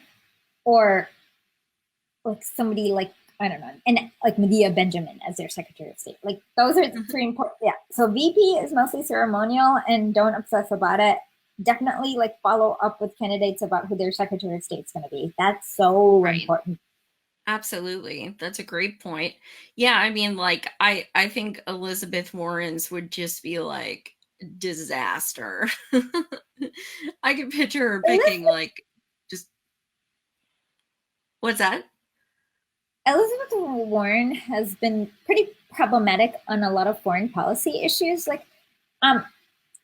or like somebody like I don't know, and like Medea Benjamin as their Secretary of State? Like those are three important. Yeah. So VP is mostly ceremonial, and don't obsess about it. Definitely like follow up with candidates about who their Secretary of State is going to be. That's so Right. important. Absolutely. That's a great point. Yeah, I mean, like, I think Elizabeth Warren's would just be like disaster. I can picture her picking like just what's that? Elizabeth Warren has been pretty problematic on a lot of foreign policy issues. Like, I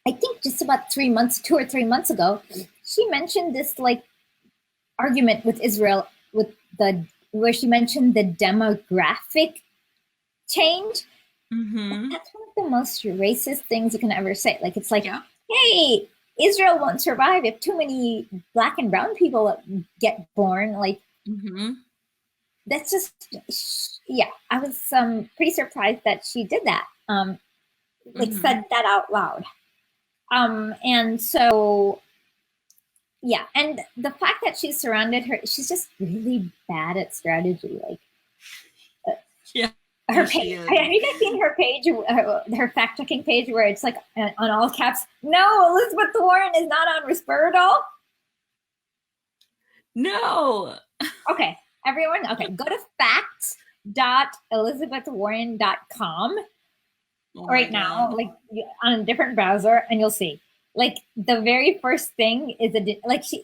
think just about 3 months, 2 or 3 months ago, she mentioned this like argument with Israel with the where she mentioned the demographic change. Mm-hmm. That's one of the most racist things you can ever say. Like it's like, Yeah. hey, Israel won't survive if too many black and brown people get born. Like Mm-hmm. that's just yeah. I was pretty surprised that she did that. Like Mm-hmm. said that out loud. And so yeah, and the fact that she's just really bad at strategy. Like Yeah. her She page. is. Have you guys seen her page, her fact checking page, where it's like on all caps? No, Elizabeth Warren is not on Risperidol. No. Okay, everyone. Okay, go to facts.elizabethwarren.com Oh my right now, God. like on a different browser, and you'll see. Like the very first thing is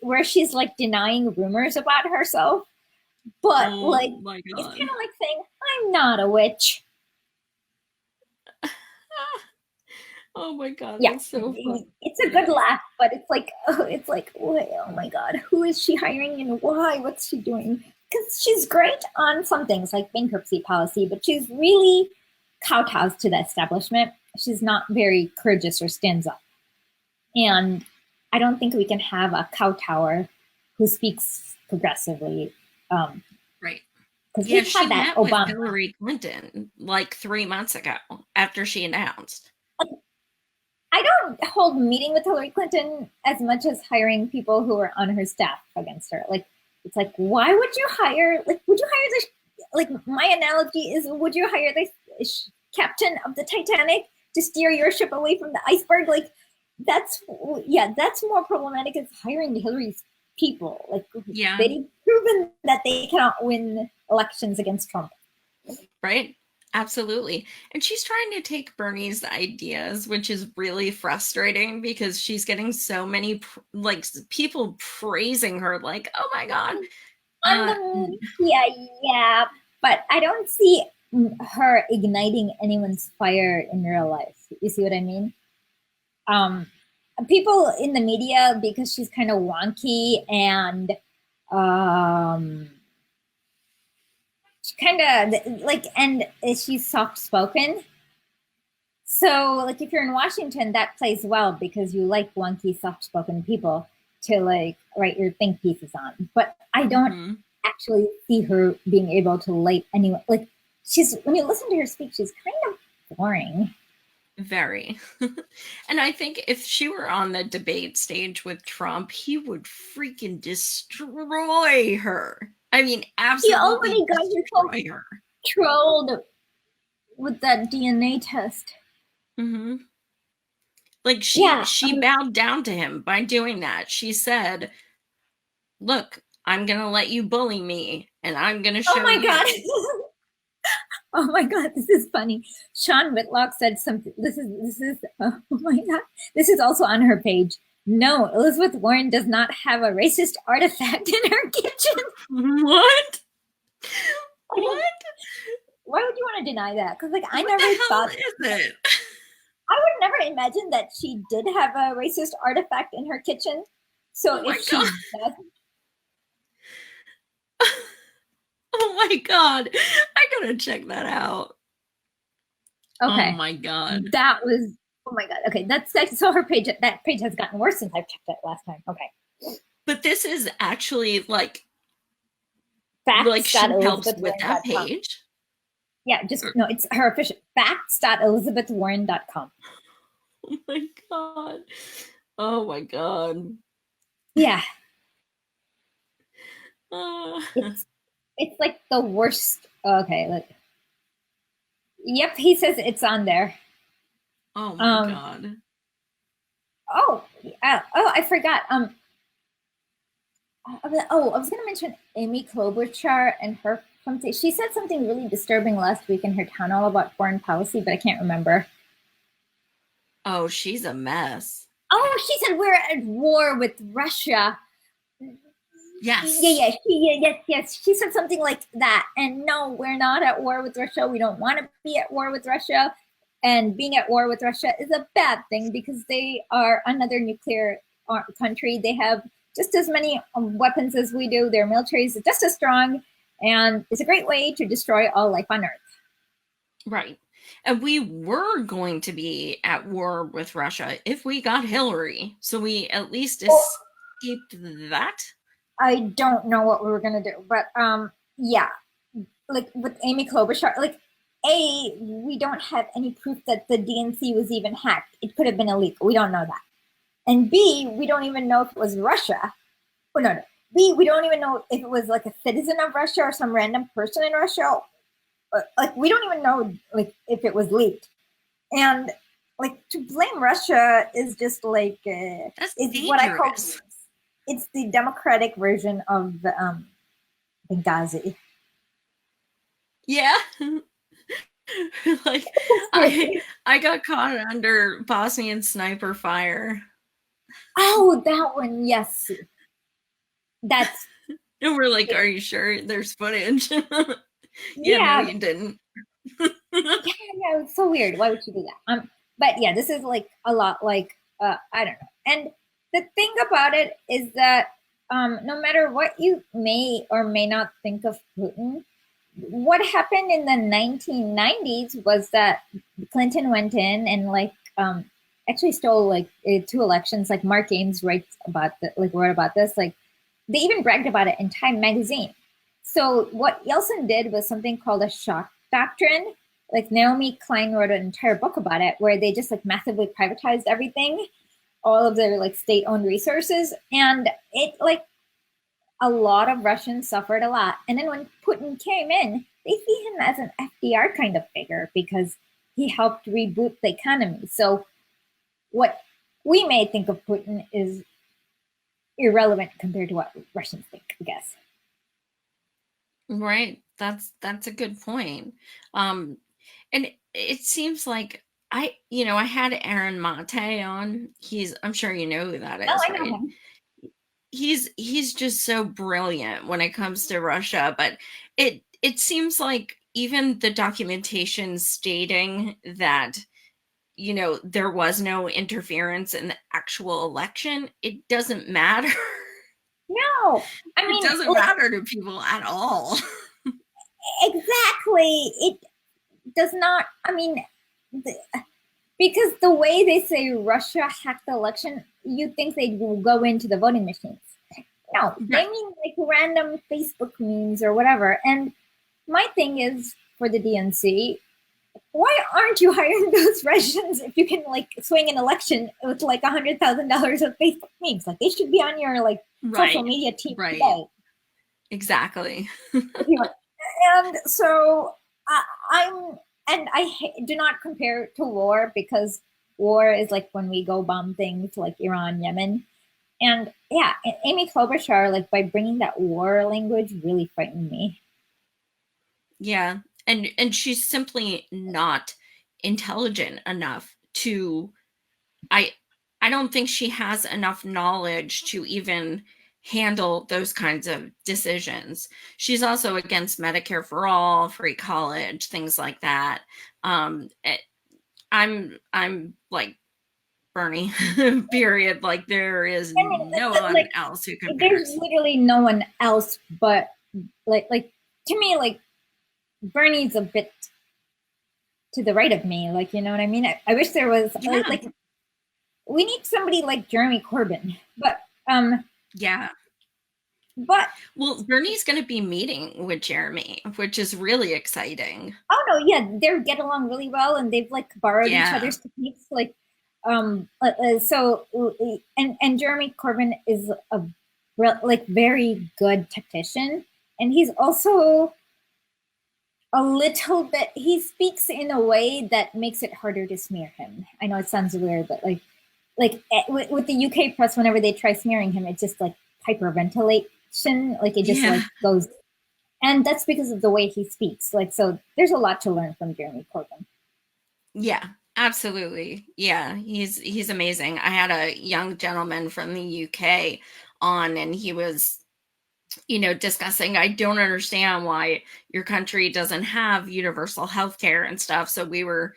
where she's like denying rumors about herself, but like Oh my it's God. kind of like saying I'm not a witch. Oh my God, Yeah, that's so it's a good funny. laugh, but it's like, oh my god, who is she hiring and why? What's she doing? Because she's great on some things like bankruptcy policy, but she's really kowtows to the establishment. She's not very courageous or stands up, and I don't think we can have a kowtower who speaks progressively. Right. Because Yeah, we've she had that met with Obama. Hillary Clinton like 3 months ago after she announced. I don't hold meeting with Hillary Clinton as much as hiring people who are on her staff against her. Like, it's like, why would you hire? Like, would you hire this? Like, my analogy is, would you hire the captain of the Titanic to steer your ship away from the iceberg? Like, that's yeah, that's more problematic as hiring Hillary's people. Like, Yeah, they've proven that they cannot win elections against Trump. right? Absolutely. And she's trying to take Bernie's ideas, which is really frustrating because she's getting so many like people praising her like, "Oh my God." On Uh the yeah, yeah, but I don't see her igniting anyone's fire in real life. You see what I mean? Um, People in the media, because she's kind of wonky and um, she kind of like, and she's soft spoken. So, like, if you're in Washington, that plays well because you like wonky, soft spoken people to like write your think pieces on. But I don't mhm. actually see her being able to light anyone. Like, she's, when you listen to her speak, she's kind of boring. Very. And I think if she were on the debate stage with Trump, he would freaking destroy her. I mean, He absolutely already got herself destroy her. trolled with that DNA test. Hmm. Like Yeah. she bowed down to him by doing that. She said, "Look, I'm going to let you bully me and I'm going to Oh show my you." God. Oh my God, this is funny. Sean Whitlock said something. Oh my God. This is also on her page. No, Elizabeth Warren does not have a racist artifact in her kitchen. What? I mean, What? why would you want to deny that? Because, like, I What the never hell thought, is it? I would never imagine that she did have a racist artifact in her kitchen. So Oh my if God. she does, Oh my God. I gotta check that out. Oh okay, my God. that was, oh my God. Okay, so her page, that page has gotten worse since I've checked it last time. Okay. But this is actually like she helps with that Facts.elizabethwarren.com. page. Yeah, just no, it's her official facts.elizabethwarren.com. Oh my God. Oh my God. Yeah, Uh, it's like the worst. Okay, yep, he says it's on there. oh my Um, God. oh, oh, I forgot. I was gonna mention Amy Klobuchar and her something. She said something really disturbing last week in her town hall about foreign policy, but I can't remember. Oh, she's a mess. Oh, she said we're at war with Russia. Yes. Yes. She said something like that. And no, we're not at war with Russia. We don't want to be at war with Russia. And being at war with Russia is a bad thing because they are another nuclear country. They have just as many weapons as we do. Their military is just as strong. And it's a great way to destroy all life on Earth. Right. And we were going to be at war with Russia if we got Hillary. So we at least escaped that. I don't know what we were going to do. But yeah, like with Amy Klobuchar, like we don't have any proof that the DNC was even hacked. It could have been illegal. We don't know that. And B, we don't even know if it was Russia. Oh no. B, we don't even know if it was like a citizen of Russia or some random person in Russia. Like we don't even know like if it was leaked. And like to blame Russia is just like That's it's what I call dangerous. it's the democratic version of Benghazi. Yeah. Like I got caught under Bosnian sniper fire. Oh, that one, yes. That's And we're like, are you sure there's footage? Yeah, no, yeah, you didn't. yeah, it's so weird. Why would you do that? But yeah, this is like a lot like I don't know. And the thing about it is that no matter what you may or may not think of Putin, what happened in the 1990s was that Clinton went in and like actually stole like two elections. Like Mark Ames writes about like wrote about this. Like they even bragged about it in Time magazine. So what Yeltsin did was something called a shock doctrine. Like Naomi Klein wrote an entire book about it, where they just like massively privatized everything, all of their like state-owned resources, and it like a lot of Russians suffered a lot. And then when Putin came in, they see him as an FDR kind of figure because he helped reboot the economy. So what we may think of Putin is irrelevant compared to what Russians think, I guess. Right. That's a good point. Um and it seems like I had Aaron Mate on. I'm sure you know who that Oh, is, I know right? him. He's just so brilliant when it comes to Russia, but it seems like even the documentation stating that there was no interference in the actual election, it doesn't matter. No, I It mean, doesn't matter to people at all. exactly. It does not. I mean, because the way they say Russia hacked the election, you think they will go into the voting machines. No, they Right. mean like random Facebook memes or whatever. And my thing is, for the DNC, why aren't you hiring those Russians if you can like swing an election with like $100,000 of Facebook memes? Like they should be on your like social Right. media team Right. today. Exactly. If you want. And so I'm and do not compare it to war because war is like when we go bomb things like Iran, Yemen, and yeah, Amy Klobuchar like by bringing that war language really frightened me. Yeah. And she's simply not intelligent enough to I I don't think she has enough knowledge to even handle those kinds of decisions. She's also against Medicare for all, free college, things like that. Um, eh, I'm like Bernie, period. Like there is I mean, no one like else who there's compares. literally no one else but like to me like Bernie's a bit to the right of me. Like you know what I mean? I wish there was Yeah, like we need somebody like Jeremy Corbyn, um yeah. but Well, Bernie's going to be meeting with Jeremy, which is really exciting. oh no, yeah, they get along really well, and they've like borrowed each Yeah, other's techniques. Like, and Jeremy Corbyn is a like very good tactician, and he's also a little bit. He speaks in a way that makes it harder to smear him. I know it sounds weird, but with the UK press, whenever they try smearing him, it just like hyperventilation, like it just yeah. like goes and that's because of the way he speaks. Like, so there's a lot to learn from Jeremy Corbyn. Yeah, absolutely. Yeah, he's amazing. I had a young gentleman from the UK on and he was, discussing I don't understand why your country doesn't have universal health care and stuff. So we were,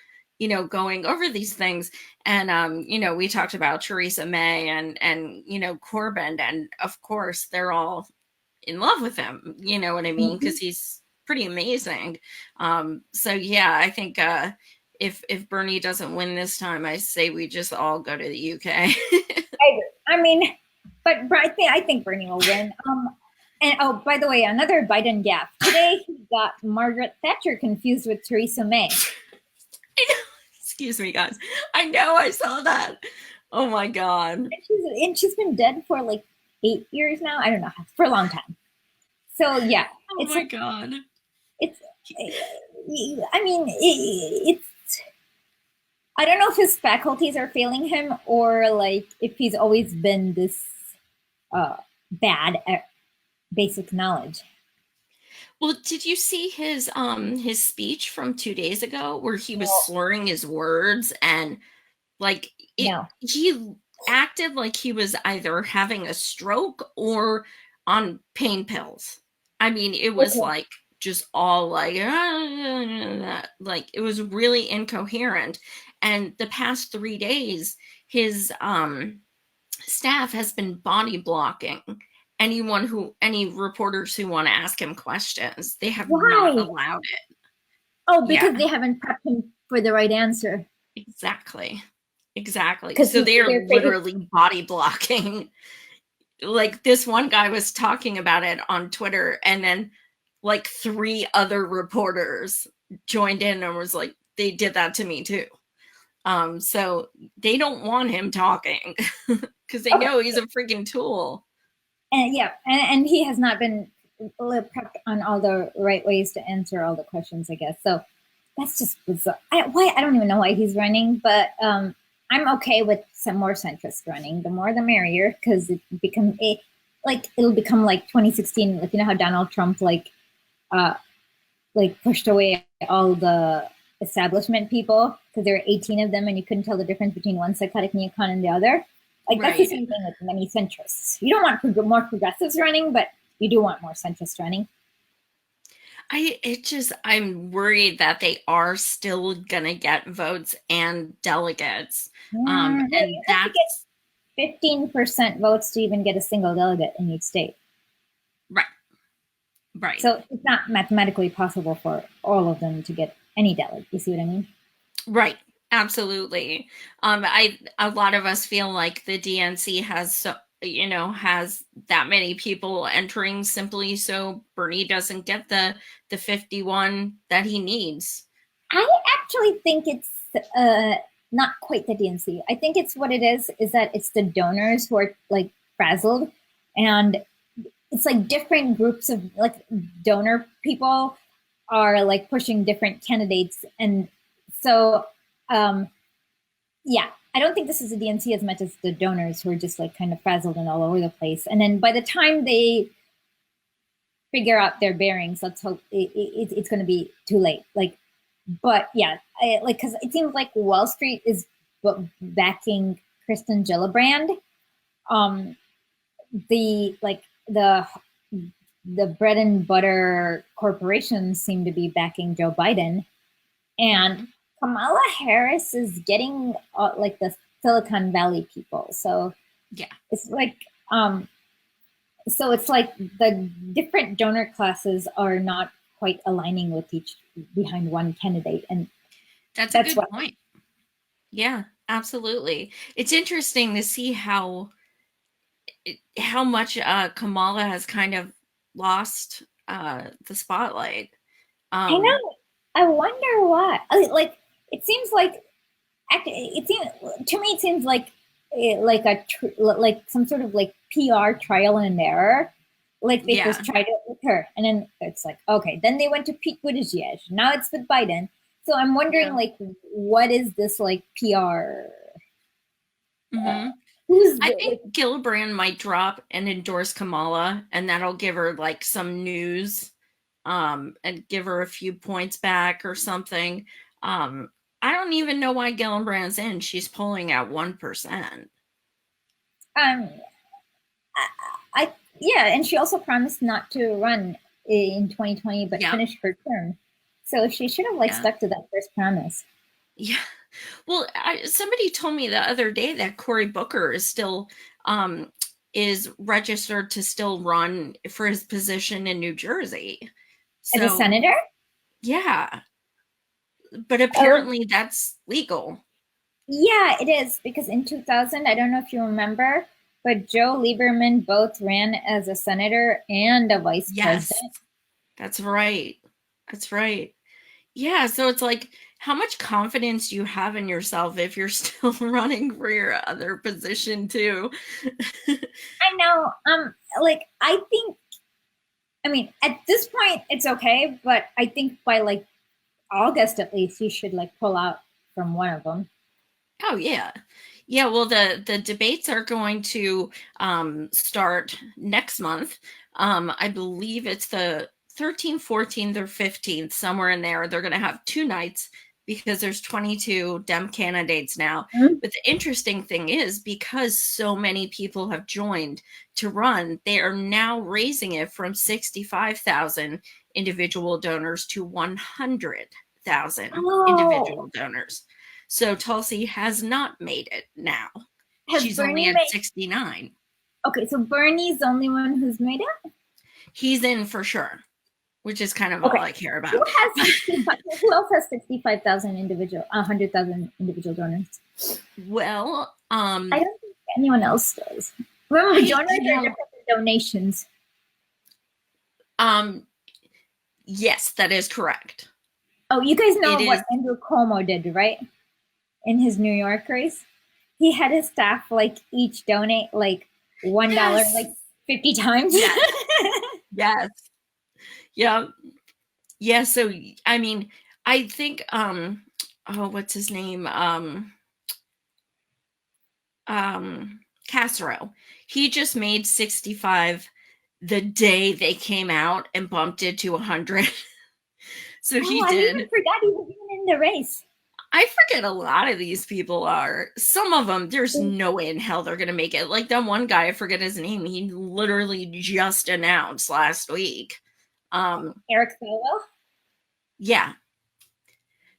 going over these things and we talked about Theresa May and Corbyn and of course they're all in love with him, you know what I mean? Because Mm-hmm. he's pretty amazing. So yeah, I think if Bernie doesn't win this time, I say we just all go to the UK. I mean, but I think Bernie will win. And oh, by the way, another Biden gaffe. Today he got Margaret Thatcher confused with Theresa May. Excuse me, guys. I know I saw that. Oh my god. And she's been dead for like 8 years now. I don't know, for a long time. So yeah, Oh it's my like god. it's. I mean, it's. I don't know if his faculties are failing him or like if he's always been this uh, bad at basic knowledge. Well, did you see his speech from 2 days ago where he was No, slurring his words and like no. he acted like he was either having a stroke or on pain pills. I mean, it was Okay. like just all like like it was really incoherent. And the past 3 days, his staff has been body blocking any reporters who want to ask him questions. They have not Why? allowed it. Oh, because Yeah, they haven't prepped him for the right answer. exactly. Exactly. Because So they are they're afraid. literally body blocking. Like this one guy was talking about it on Twitter, and then like three other reporters joined in and was like, they did that to me too. So they don't want him talking because they Okay, know he's a freaking tool. and yeah, and he has not been prepped on all the right ways to answer all the questions, I guess. So that's just bizarre. I don't even know why he's running, but I'm okay with some more centrist running. The more, the merrier, because it'll become like 2016. Like you know how Donald Trump uh, like pushed away all the establishment people because there were 18 of them, and you couldn't tell the difference between one psychotic neocon and the other. Like that's the Right. same thing with many centrists. You don't want more progressives running, but you do want more centrists running. I'm worried that they are still gonna get votes and delegates. Well, And you have to that's get 15% votes to even get a single delegate in each state. right, right. So it's not mathematically possible for all of them to get any delegate. You see what I mean? Right. Absolutely. A lot of us feel like the DNC has has that many people entering simply so Bernie doesn't get the 51 that he needs. I actually think it's not quite the DNC. I think it's what it is that it's the donors who are like frazzled, and it's like different groups of like donor people are like pushing different candidates, and so um, yeah, I don't think this is the DNC as much as the donors who are just like kind of frazzled and all over the place. And then by the time they figure out their bearings, let's hope it's going to be too late. Like, but yeah, like because it seems like Wall Street is backing Kristen Gillibrand. Um, the like the bread and butter corporations seem to be backing Joe Biden, and Kamala Harris is getting like the Silicon Valley people. So Yeah. it's like so it's like the different donor classes are not quite aligning with each behind one candidate, and That's a that's good what. point. Yeah, absolutely. It's interesting to see how much Kamala has kind of lost the spotlight. I Um, know. I wonder why. Like it seems like it seems to me it seems like like like some sort of like PR trial and error. Like they yeah, first tried it with her, and then it's like okay, then they went to Pete Buttigieg. Now it's with Biden. So I'm wondering yeah. like what is this like PR? Uh, Hmm. who's I the think like, Gillibrand might drop and endorse Kamala, and that'll give her like some news, and give her a few points back or something. Um, I don't even know why Gillibrand's in. She's polling at 1%. um I yeah, and she also promised not to run in 2020 but Yep. finish her term. So she should have like Yeah. stuck to that first promise. Yeah. Well, somebody told me the other day that Cory Booker um is registered to still run for his position in New Jersey. As a So, senator? yeah, but Oh, apparently that's legal. yeah, it is because in 2000, I don't know if you remember, but Joe Lieberman both ran as a senator and a vice Yes, president. that's right. That's right. Yeah, so it's like how much confidence do you have in yourself if you're still running for your other position too? I know. Like I think. I mean, at this point, it's okay, but I think by like August at least, you should like pull out from one of them. Oh yeah. Yeah, well the debates are going to start next month. I believe it's the 13th, 14th or 15th, somewhere in there. They're going to have two nights because there's 22 Dem candidates now. Mhm. But the interesting thing is because so many people have joined to run, they are now raising it from 65,000 individual donors to 100,000 Oh, individual donors. So Tulsi has not made it now. has She's only Bernie at made? 69. Okay, so Bernie's the only one who's made it. He's in for sure, which is kind of all Okay, I care who about. has 65? Who else has 65,000 individual, 100,000 individual donors? Well, I don't think anyone else does. Remember, I donors are different than donations. um yes, that is correct. Oh, you guys It know is. what Andrew Cuomo did, right? In his New York race, he had his staff like each donate like $1 Yes. like 50 times. Yes. Yes. Yeah. Yeah, so I mean, I think oh, what's his name? Castro. He just made 65 the day they came out and bumped it to 100. So Oh, he I even did. forgot he was even in the race. I forget a lot of these people are. Some of them, there's no way in hell they're going to make it. Like that one guy, I forget his name. He literally just announced last week. Um, Eric Solo. yeah.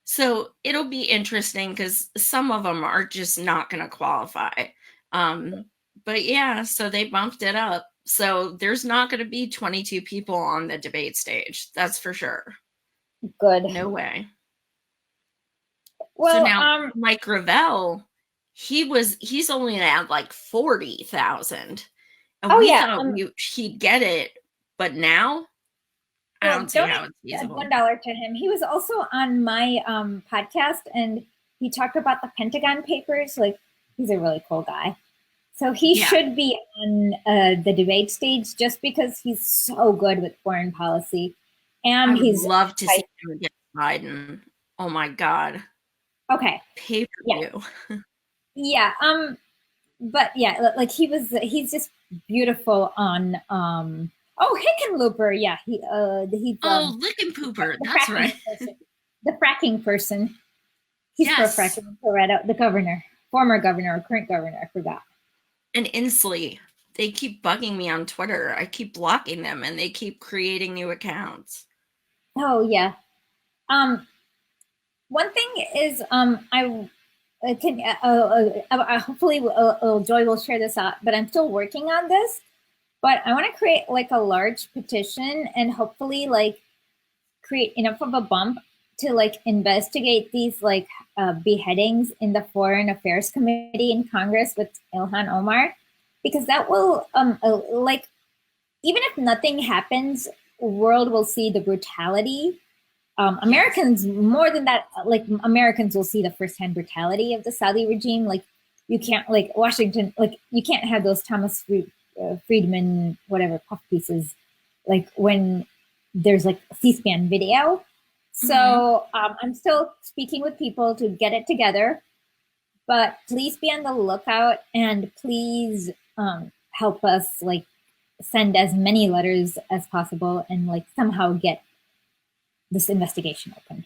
So it'll be interesting because some of them are just not going to qualify. But yeah, so they bumped it up. So there's not going to be 22 people on the debate stage. That's for sure. Good. No way. So Well, now Mike Gravel he's only at like 40,000, and Oh we yeah. thought he'd get it, but now I Well, don't see how donate it's feasible. $1 to him. He was also on my podcast, and he talked about the Pentagon Papers. Like, he's a really cool guy. So he Yeah, should be on the debate stage just because he's so good with foreign policy, I and would he's love to see him against Biden. Oh my God, okay. pay per Yeah, view. yeah. But yeah, like he's just beautiful on oh, Hickenlooper. Yeah, he's Oh, Lickin' Pooper, the that's right. fracking person. The fracking person. He's pro Yes, fracking. Colorado, the governor, former governor or current governor, I forgot. and Inslee. They keep bugging me on Twitter. I keep blocking them, and they keep creating new accounts. Oh yeah. Um, One thing is, I can hopefully Joy will share this out, but I'm still working on this. But I want to create like a large petition and hopefully like create enough of a bump to like investigate these like beheadings in the Foreign Affairs Committee in Congress with Ilhan Omar, because that will like even if nothing happens, world will see the brutality. Yes. Americans, more than that, like Americans will see the firsthand brutality of the Saudi regime. Like you can't, like Washington, like you can't have those Friedman, whatever puff pieces, like when there's like C-SPAN video. Mm-hmm. So I'm still speaking with people to get it together, but please be on the lookout and please help us like send as many letters as possible and like somehow get this investigation open.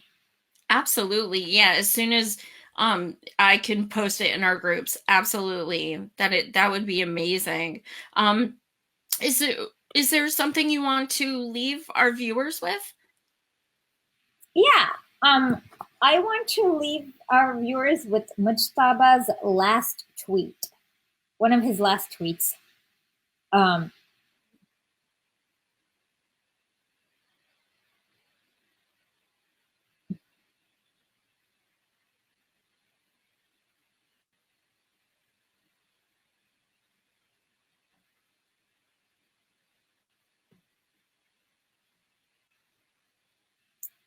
Absolutely. Yeah, as soon as I can post it in our groups, absolutely. That would be amazing. Um is it is there something you want to leave our viewers with? Yeah. Um, I want to leave our viewers with Mujtaba's last tweet, one of his last tweets. Um,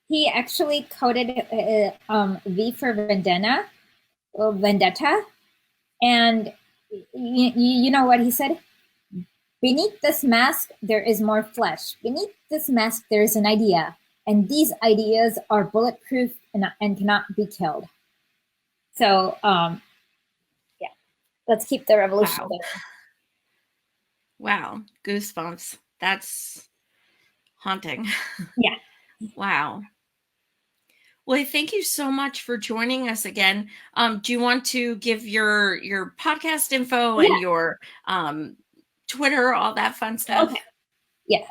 he actually coded V for vendetta, and you know what he said? Beneath this mask, there is more flesh. Beneath this mask, there is an idea, and these ideas are bulletproof and cannot be killed. So, yeah, let's keep the revolution Wow. going. Wow. Goosebumps. That's haunting. Yeah. Wow. Well, thank you so much for joining us again. Do you want to give your podcast info and Yeah. your Twitter, all that fun stuff? Okay. Yeah.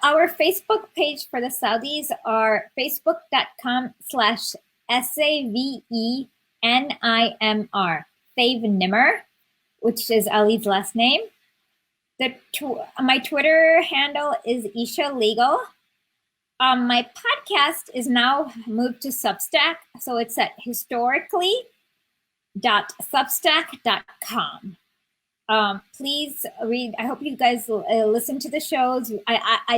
Our Facebook page for the Saudis are facebook.com/SAVENIMR, Save Nimmer, which is Ali's last name. My Twitter handle is Esha Legal. My podcast is now moved to Substack, so it's at historically.substack.com. Please read. I hope you guys listen to the shows.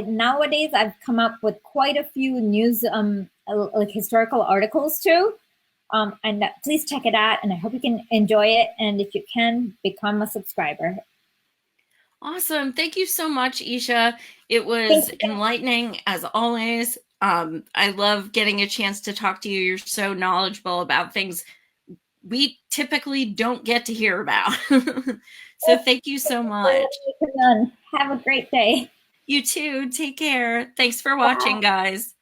Nowadays I've come up with quite a few news, like historical articles too. And please check it out, and I hope you can enjoy it. And if you can, become a subscriber. Awesome. Thank you so much, Esha. It Thank was you. enlightening as always. I love getting a chance to talk to you. You're so knowledgeable about things we typically don't get to hear about. So thank you so much. Have a great day. You too. Take care. Thanks for watching, Bye. guys.